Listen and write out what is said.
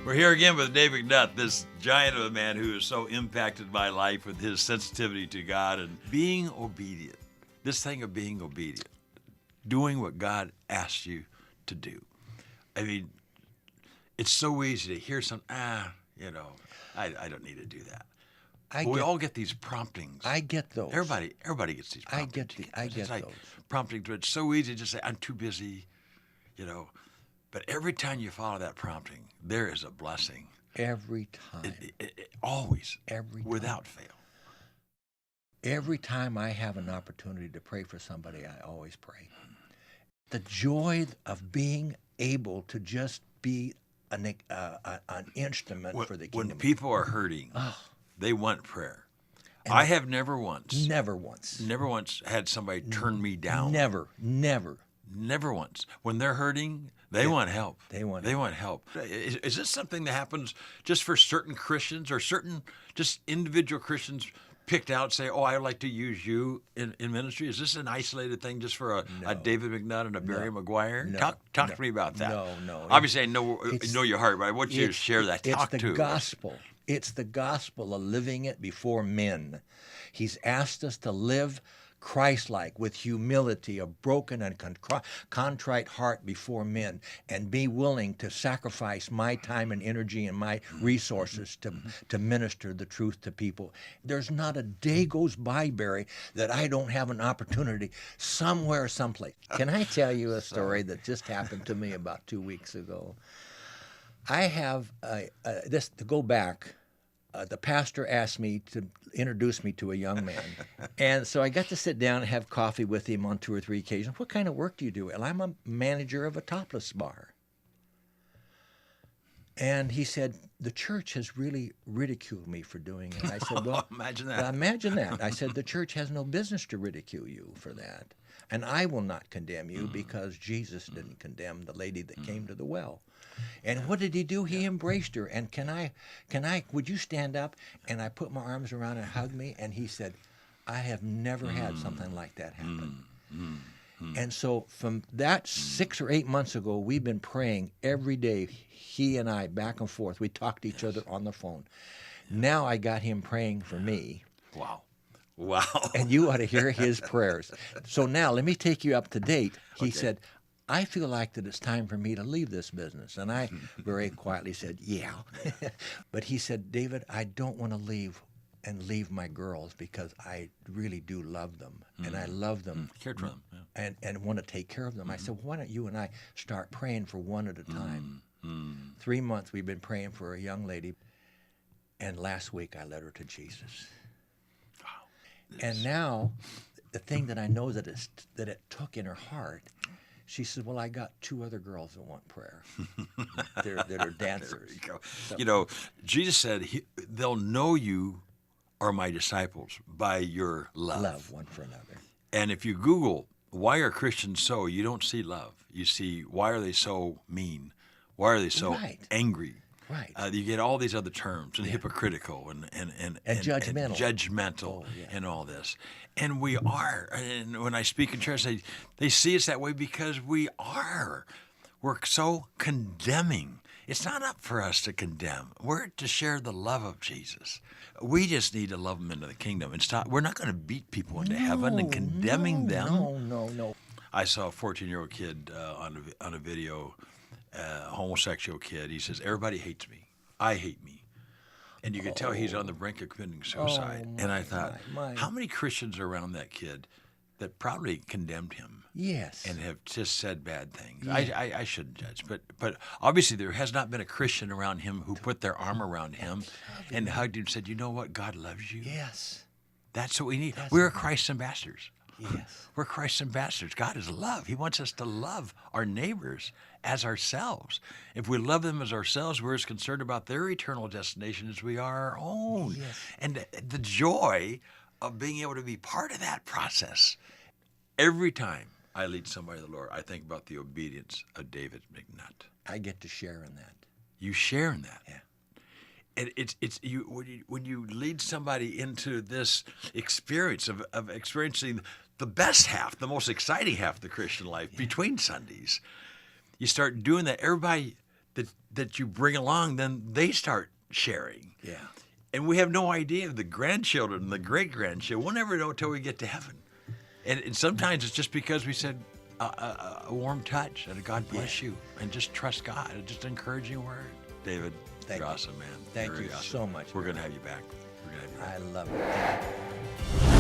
We're here again with Dave McNutt, this giant of a man who has so impacted my life with his sensitivity to God and being obedient. This thing of being obedient, doing what God asks you to do. I mean, it's so easy to hear I don't need to do that. We all get these promptings. I get those. Everybody gets these promptings. I get those. Prompting to it's so easy to just say, I'm too busy, But every time you follow that prompting, there is a blessing. Every time. Always. Every time. Without fail. Every time I have an opportunity to pray for somebody, I always pray. The joy of being able to just be an instrument for the kingdom. When people are hurting, they want prayer. I have never once had somebody turn me down. Never. Never once. When they're hurting, they want help. They want help. Is this something that happens just for certain Christians or certain just individual Christians picked out, say, oh, I'd like to use you in ministry? Is this an isolated thing just for a David McNutt and a Barry McGuire? No, Talk to me about that. No. Obviously, I know your heart, but I want you to share that. It's the gospel. It's the gospel of living it before men. He's asked us to live Christ-like with humility, a broken and contrite heart before men, and be willing to sacrifice my time and energy and my resources to minister the truth to people. There's not a day goes by, Barry, that I don't have an opportunity somewhere, someplace. Can I tell you a story that just happened to me about 2 weeks ago? I have this to go back. The pastor asked me to introduce me to a young man. And so I got to sit down and have coffee with him on 2 or 3 occasions. What kind of work do you do? Well, I'm a manager of a topless bar. And he said, the church has really ridiculed me for doing it. I said, well, imagine that. Imagine that. I said, the church has no business to ridicule you for that. And I will not condemn you because Jesus didn't condemn the lady that came to the well. And what did he do? He embraced her. And would you stand up? And I put my arms around her and hugged me. And he said, I have never had something like that happen. And so from that 6 or 8 months ago, we've been praying every day, he and I, back and forth. We talked to each other on the phone. Now I got him praying for me. Wow. And you ought to hear his prayers. So now let me take you up to date. He said, I feel like that it's time for me to leave this business. And I very quietly said, yeah. But he said, David, I don't want to leave my girls because I really do love them. And I love them. Cared for them. Yeah. And want to take care of them. I said, why don't you and I start praying for one at a time? 3 months we've been praying for a young lady. And last week I led her to Jesus. And now, the thing that I know that it took in her heart, she said, well, I got 2 other girls that want prayer. that are dancers. There you go. So, Jesus said, they'll know you are my disciples by your love. Love one for another. And if you Google, why are Christians so, you don't see love. You see, why are they so mean? Why are they so angry? Right. You get all these other terms, and hypocritical and judgmental and all this. And we are. And when I speak in church, they see us that way because we are. We're so condemning. It's not up for us to condemn. We're to share the love of Jesus. We just need to love them into the kingdom. We're not going to beat people into heaven and condemning them. No. I saw a 14-year-old kid on a video, homosexual kid. He says, everybody hates me. I hate me. And you could tell he's on the brink of committing suicide. And I thought, how many Christians are around that kid that probably condemned him? Yes. And have just said bad things. Yeah. I shouldn't judge. But obviously there has not been a Christian around him who put their arm around him and hugged him and said, you know what? God loves you. Yes. That's what we need. We're Christ's ambassadors. Yes. We're Christ's ambassadors. God is love. He wants us to love our neighbors as ourselves. If we love them as ourselves, we're as concerned about their eternal destination as we are our own. Yes. And the joy of being able to be part of that process. Every time I lead somebody to the Lord, I think about the obedience of David McNutt. I get to share in that. You share in that. Yeah. And it's you when you lead somebody into this experience of experiencing the best half, the most exciting half of the Christian life between Sundays, you start doing that. Everybody that you bring along, then they start sharing. Yeah. And we have no idea of the grandchildren and the great-grandchildren. We'll never know until we get to heaven. And sometimes it's just because we said a warm touch and a God bless you, and just trust God. Just an encouraging word. David, Thank you're you. awesome, man. Thank Very you awesome. so much. We're going to have you back. We're going to have you back. I love it. Thank you.